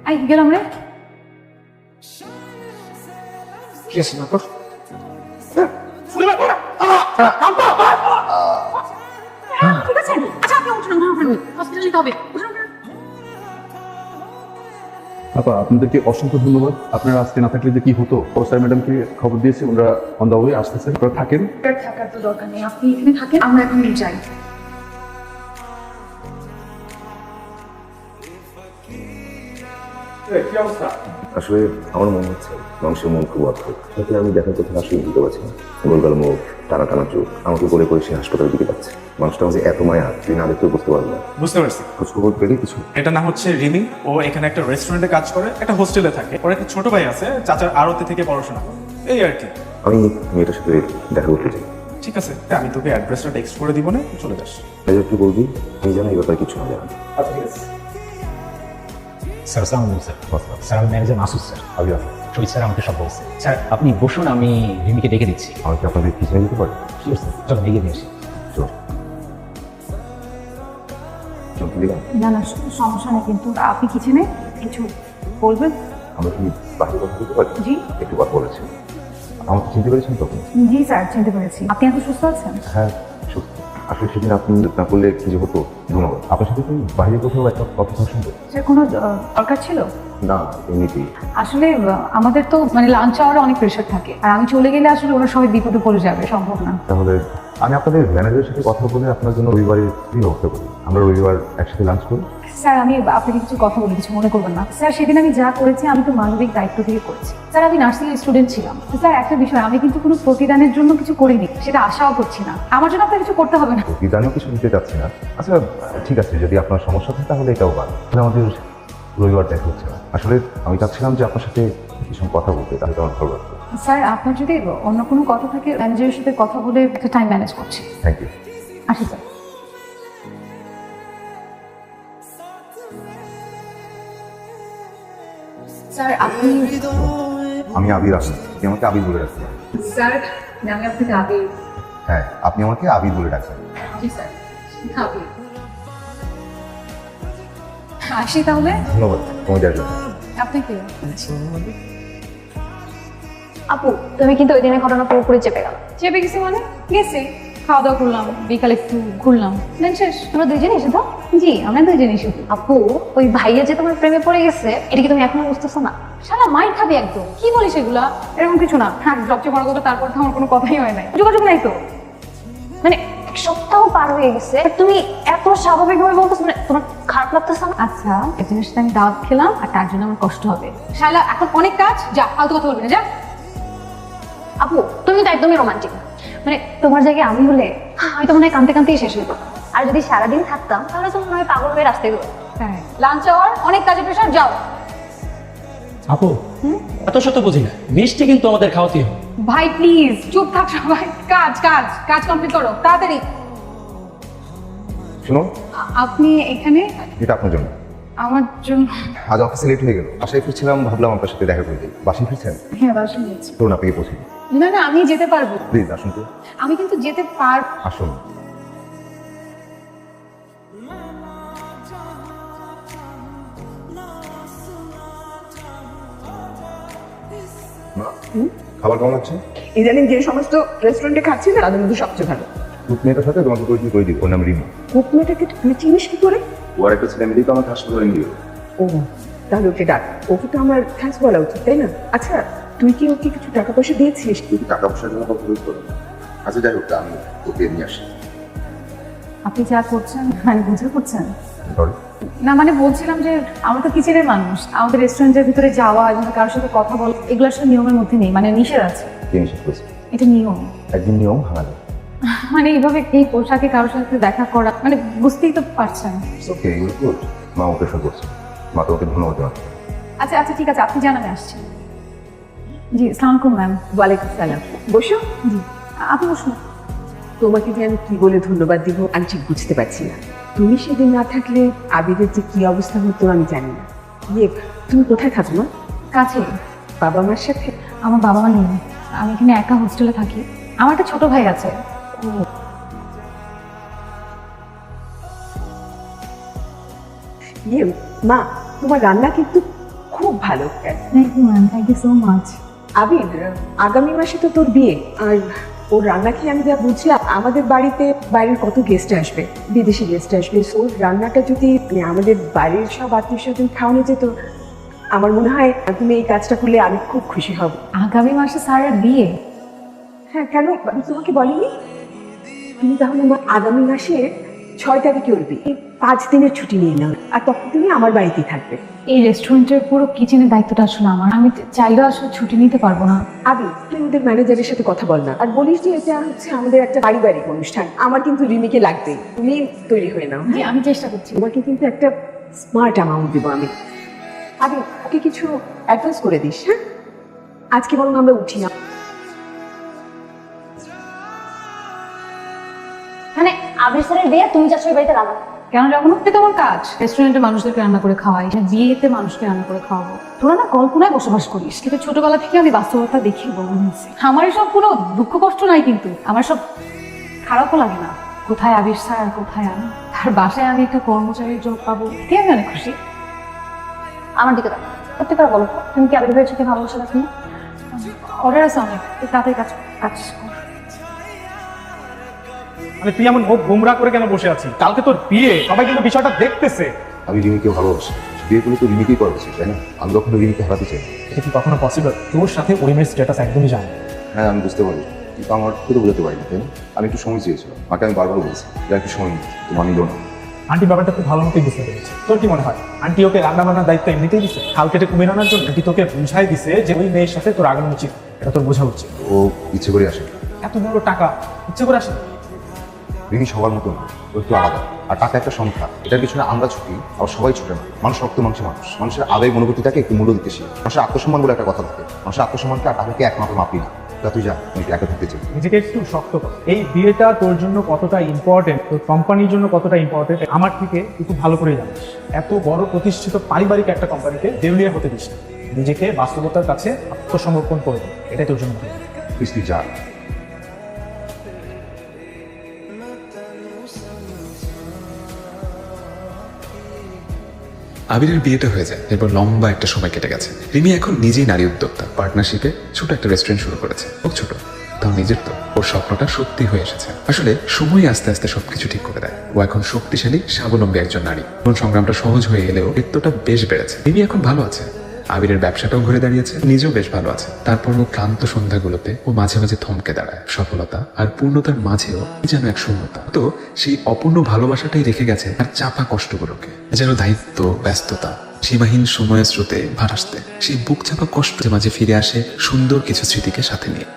I গেলাম রে। কি আছে না তোর? ঠিক আছে, আচ্ছা আপনি উঠুন, হসপিটালে যেতে হবে। আপা আপনাদেরকে অসংখ্য ধন্যবাদ। আপনারা আজকে না থাকলে যে কি হতো, স্যার ম্যাডামকে খবর দিয়েছে, ওনারা অন দা ওয়ে আসতেছে, আপনারা থাকেন। থাকার তো দরকার নেই, আপনি এখানে থাকেন, আমরা এখন যাই। কি অবস্থা? আসলে আমার মনে হচ্ছে মানুষের মন খুব অদ্ভুত। সাথে আমি দেখার কথা আসলে বুঝতে পারছি না। গোলগাল মুখ, টানা টানা চোখ, আমাকে করে করে সে হাসপাতালের দিকে যাচ্ছে। মানুষটা আমাকে এত মায়া, তুই না দেখতেও বুঝতে পারবি না। বুঝতে পারছি। খোঁজ খবর পেলে কিছু? এটা না হচ্ছে রিমি, ও এখানে একটা রেস্টুরেন্টে কাজ করে, একটা হোস্টেলে থাকে। ওর একটা ছোট ভাই আছে, চাচার আড়তে থেকে পড়াশোনা করে, এই আর কি। আমি মেয়েটার সাথে দেখা করতে চাই। ঠিক আছে, আমি তোকে অ্যাড্রেসটা টেক্সট করে দিব, না চলে যাস। তাই একটু বলবি, আমি জানি এই ব্যাপারে কিছু না জানি। আচ্ছা ঠিক আছে। স্যার আসসালামু আলাইকুম স্যার। স্যার আমি ম্যানেজার মাসুদ স্যার। শহীদ স্যার আমাকে সব বলছে। স্যার আপনি বসুন, আমি রিমিকে ডেকে দিচ্ছি। আমি কি আপনাদের পিছিয়ে দিতে পারি? শিওর স্যার, চলো ডেকে নিয়ে আসি। চল চলতে দিলাম। না না, সমস্যা নেই, কিন্তু আপনি কিচেনে কিছু বলবেন? আমরা কি বাহিরে কথা বলতে পারি? জি একটু কথা বলেছি। আমাকে চিনতে পেরেছেন তখন? জি স্যার, চিনতে পেরেছি। আপনি এখন সুস্থ আছেন? হ্যাঁ সত্যি। আসলে সেদিন আপনি না করলে কি যে হতো। ধন্যবাদ। আপনার সাথে কি বাইরে কোথাও একটা কথা শুনবো? স্যার কোনো দরকার ছিল? না, এমনিতেই। আসলে আমাদের তো মানে লাঞ্চ আওয়ারে অনেক প্রেশার থাকে, আর আমি চলে গেলে আসলে ওরা সবাই বিপদে পড়ে যাবে, সম্ভব না। তাহলে আমি আপনাদের ম্যানেজারের সাথে কথা বলে আপনার জন্য রবিবারের ফ্রি ব্যবস্থা করি। আমরা রবিবার একসাথে লাঞ্চ করি। স্যার আমি আপনাকে কিছু কথা বলি, কিছু মনে করবেন না। স্যার সেদিন আমি যা করেছি আমি তো মানবিক দায়িত্ব থেকে করেছি। স্যার আমি নার্সিং স্টুডেন্ট ছিলাম। স্যার একটা বিষয়, আমি কিন্তু কোনো প্রতিদানের জন্য কিছু করিনি, সেটা আশাও করছি না। আমার জন্য আপনার কিছু করতে হবে না। প্রতিদানেও কিছু দিতে চাচ্ছি না। আচ্ছা ঠিক আছে, যদি আপনার সমস্যা থাকে তাহলে এটাও ভালো। তাহলে আমাদের রবিবার দেখা হচ্ছে না। আসলে আমি চাচ্ছিলাম যে আপনার সাথে কিছু কথা বলতে, তাহলে আমার ভালো লাগতো। স্যার আপনার যদি অন্য কোনো কথা থাকে, ম্যানেজারের সাথে কথা বলে টাইম ম্যানেজ করছি। Thank you. আসি স্যার। স্যার আপনি, আমি আবির আহমেদ। আপনি আমাকে আবির বলে রাখবেন। স্যার আমি আপনাকে আগে। হ্যাঁ, আপনি আমাকে আবির বলে ডাকবেন। জি স্যার, আগে। আসি তাহলে। ধন্যবাদ সময় দেওয়ার জন্য। আপনাকে। আপু তুমি কিন্তু ওই দিনের ঘটনা পুরোপুরি চেপে গেল। চেপে গেছি মানে? গেছি, খাওয়া দাওয়া করলাম, বিকালে একটু ঘুরলাম, দেন শেষ। তোমরা দুইজনই এসে তো? জি আমরা দুজনেই শুধু। আপু ওই ভাইয়া যে তোমার প্রেমে পড়ে গেছে, এটা কি তুমি এখনো বুঝতেছো না? সারা মাইর খাবি একদম। কি বলিস এগুলা? এরকম কিছু না। হ্যাঁ সবচেয়ে বড় কথা, তারপর তো আমার কোনো কথাই হয় নাই, যোগাযোগ নাই তো। মানে এক সপ্তাহ পার হয়ে গেছে, আর তুমি এত স্বাভাবিকভাবে বলতেছো, মানে তোমার খারাপ লাগতেছে না? আচ্ছা একজনের সাথে আমি দাওয়াত খেলাম, আর তার জন্য আমার কষ্ট হবে। শালা এখন অনেক কাজ, যা ফালতু কথা বলবি না, যা। আপু তুমি তো একদমই রোমান্টিক না। মানে তোমার জায়গায় আমি হলে আমি তো মনে হয় কাঁদতে কাঁদতেই শেষ হয়ে যেতাম। আর যদি সারাদিন থাকতাম তাহলে তো মনে হয় পাগল হয়ে রাস্তায় বেরোতাম। হ্যাঁ লাঞ্চ আওয়ার, অনেক কাজের প্রেশার, যাও। আপু এত শত বুঝি না, মিষ্টি কিন্তু আমাদের খাওয়াতে হবে। ভাই প্লিজ চুপ থাক সবাই, কাজ কাজ কাজ কমপ্লিট করো তাড়াতাড়ি। শুনুন, আপনি এখানে? এটা আপনার জন্য। আমার জন্য? আজ অফিসে লেট হয়ে গেল, বাসায় ফিরছিলাম, ভাবলাম আপনার সাথে দেখা করে দিই। বাসায় ফিরছেন? হ্যাঁ বাসা নিয়েছি। ধরুন আপনাকে পৌঁছে দিই। না না আমি যেতে পারবো। প্লিজ আসুন তো। আমি কিন্তু যেতে পারবো। আসুন। মা, খাবার কেমন হচ্ছে? ইদানিং যে সমস্ত রেস্টুরেন্টে খাচ্ছি না, তাদের মধ্যে সবচেয়ে ভালো। কুক মেয়েটার সাথে তোমাকে পরিচয় করে দিব। ওর নাম রিমি। কুক মেয়েটাকে তুই চিনিস কি করে? ও আর একটা ছেলে মিলিয়ে তো আমাকে হাসপাতালে নিয়ে গেল। ও তাহলে ওকে ডাক, ওকে তো আমার থ্যাঙ্কস বলা উচিত তাই না? আচ্ছা তুই কি ওকে কিছু টাকা পয়সা দিয়েছিস? তুই কি টাকা পয়সার জন্য কথা বলতে? আচ্ছা যাই হোক, আমি ওকে নিয়ে আসি। আপনি যা করছেন মানে বুঝে করছেন সরি। না, মানে বলছিলাম যে আমরা তো কিচেনের মানুষ, আমাদের রেস্টুরেন্টের ভিতরে যাওয়া এবং কারোর সাথে কথা বলা এগুলো আসলে নিয়মের মধ্যে নেই, মানে নিষেধ আছে। কে নিষেধ করেছে? এটা নিয়ম। একদিন নিয়ম ভাঙা যায়। মানে এইভাবে এই পোশাকে কারোর সাথে দেখা করা, মানে বুঝতেই তো পারছেন। Okay good. মা ওকে সব করছে। মা তোমাকে ধন্যবাদ জানাচ্ছি। আচ্ছা আচ্ছা ঠিক আছে, আপনি জান আমি আসছি। জি আসসালামু আলাইকুম ম্যাম। ওয়ালাইকুম সালাম। বসো। জি আপনি বসুন। তোমাকে যে আমি কি বলে ধন্যবাদ দিব আমি ঠিক বুঝতে পারছি না। তুমি সেদিন না থাকলে আবিদের যে কি অবস্থা হতো আমি জানি না। ইয়ে, তুমি কোথায় থাকো মা? কাছে। বাবা মার সাথে? আমার বাবা মা নেই, আমি এখানে একা হোস্টেলে থাকি। আমার একটা ছোট ভাই আছে। ইয়ে মা, তোমার রান্না কিন্তু খুব ভালো। Thank you ma'am, thank you so much. Abir, আগামী মাসে তো তোর বিয়ে, আর ওর রান্না খেয়ে আমি যা বুঝছি আমাদের বাড়িতে বাইরের কত গেস্ট আসবে, বিদেশি গেস্ট আসবে। ওর রান্নাটা যদি আমাদের বাড়ির সব আত্মীয় স্বজন খাওয়ানো যেত, আমার মনে হয় তুমি এই কাজটা করলে আমি খুব খুশি হব। আগামী মাসে স্যারের বিয়ে? হ্যাঁ, কেন আমি তোমাকে বলিনি? তুমি তাহলে আমার আগামী মাসে 6 তারিখে উঠবি, 5 দিনের ছুটি নিয়ে নাও, আর তখন তুমি আমার বাড়িতেই থাকবে। এই রেস্টুরেন্টের পুরো কিচেনের দায়িত্বটা আসলে আমার, আমি চাইলেও আসলে ছুটি নিতে পারবো না। আবি, তুই ওদের ম্যানেজারের সাথে কথা বল না, আর বলিস যে এটা হচ্ছে আমাদের একটা পারিবারিক অনুষ্ঠান, আমার কিন্তু রিমিকে লাগবে, তুমি তৈরি হয়ে নাও। জি, আমি চেষ্টা করছি। তোমাকে কিন্তু একটা স্মার্ট অ্যামাউন্ট দেবো আমি। আবি, ওকে কিছু অ্যাডভান্স করে দিস। হ্যাঁ, আজকে বরং আমরা উঠি না। মানে আবির স্যারের বিয়ে, তুমি যাচ্ছ ওই বাড়িতে রান্না? কেন যাবো না? এটা আমার কাজ। রেস্টুরেন্টে মানুষদেরকে রান্না করে খাওয়াই, বিয়েতে মানুষকে রান্না করে খাওয়াবো। তোরা না কল্পনায় বসবাস করিস, কিন্তু ছোটবেলা থেকে আমি বাস্তবতা দেখি বড় হয়েছি। আমার সব কোনো দুঃখ কষ্ট নাই, কিন্তু আমার সব খারাপও লাগে না। কোথায় আবির স্যার আর কোথায় আমি, তার বাসায় আমি একটা কর্মচারীর জব পাবো, এতে আমি অনেক খুশি। আমার দিকে দাও, সত্যি করে বলো, তুমি কি আবির ভাইয়ের সাথে ভালোবাসা রাখো না? অর্ডার আছে অনেক, তাড়াতাড়ি কাজ কাজ কর। মানে তুই এমন মুখ গুমরা করে কেন বসে আছিস? কালকে তোর বিয়ে, সবাই কিন্তু বিষয়টা দেখতেছে। আমি রিমিকে ভালোবাসি, বিয়ে করলে তো রিমিকেই করা উচিত, তাই না? আমি কখনো রিমিকে হারাতে চাই না। এটা কি কখনো পসিবল? তোর সাথে ওরিমের স্ট্যাটাস একদমই জানি। হ্যাঁ, আমি বুঝতে পারি, কিন্তু আমার তো বোঝাতে পারি না, তাই না? আমি একটু সময় চেয়েছিলাম, মাকে আমি বারবার বলেছি যে একটু সময় নিই, তো মানিল না। আন্টি ব্যাপারটা খুব ভালো মতোই বুঝতে পেরেছে। তোর কি মনে হয় আন্টি ওকে রান্না বান্নার দায়িত্ব এমনিতেই দিচ্ছে খাল কেটে কুমির আনার জন্য? আন্টি তোকে বুঝাই দিছে যে ওই মেয়ের সাথে তোর আগানো উচিত, এটা তোর বোঝা উচিত। ও ইচ্ছে করে আসে, এত বড় টাকা ইচ্ছে করে আসে? রিমি সবার মতো না, ও একটু আলাদা। আর টাকা একটা সংখ্যা, এটার পিছনে আমরা ছুটি, আর সবাই ছুটে না। মানুষ রক্ত মাংসের মানুষ, মানুষের আবেগ অনুভূতিটাকে একটু মূল্য দিতে শিখে। মানুষের আত্মসম্মান বলে একটা কথা থাকে, মানুষের আত্মসম্মানকে আর টাকাকে একমাত্র মাপি না। তা তুই যা, আমি একা থাকতে চাই। নিজেকে একটু শক্ত কর। এই বিয়েটা তোর জন্য কতটা ইম্পর্টেন্ট, তোর কোম্পানির জন্য কতটা ইম্পর্টেন্ট আমার থেকে তুই খুব ভালো করেই জানিস। এত বড় প্রতিষ্ঠিত পারিবারিক একটা কোম্পানিতে দেউলিয়া হতে দিস না। নিজেকে বাস্তবতার কাছে আত্মসমর্পণ করে দে, এটাই তোর জন্য ভালো। তুই যা। আবিরের বিয়েটা হয়ে যায়, এরপর লম্বা একটা সময় কেটে গেছে। রিমি এখন নিজেই নারী উদ্যোক্তা, পার্টনারশিপে ছোট একটা রেস্টুরেন্ট শুরু করেছে। খুব ছোট, তাও নিজের তো। ওর স্বপ্নটা সত্যি হয়ে এসেছে। আসলে সময় আস্তে আস্তে সবকিছু ঠিক করে দেয়। ও এখন শক্তিশালী, স্বাবলম্বী একজন নারী। জীবন সংগ্রামটা সহজ হয়ে এলেও দায়িত্বটা বেশ বেড়েছে। রিমি এখন ভালো আছে, আবিরের ব্যবসাটাও ঘুরে দাঁড়িয়েছে, নিজেও বেশ ভালো আছে। তারপরও ক্লান্ত সন্ধ্যাগুলোতে ও মাঝে মাঝে থমকে দাঁড়ায়। সফলতা আর পূর্ণতার মাঝেও যেন এক শূন্যতা। তো সেই অপূর্ণ ভালোবাসাটাই রেখে গেছে আর চাপা কষ্টগুলোকে, যেন দায়িত্ব, ব্যস্ততা, সীমাহীন সময়ের স্রোতে ভারাসতে সেই বুক চাপা কষ্ট মাঝে ফিরে আসে সুন্দর কিছু স্মৃতিকে সাথে নিয়ে।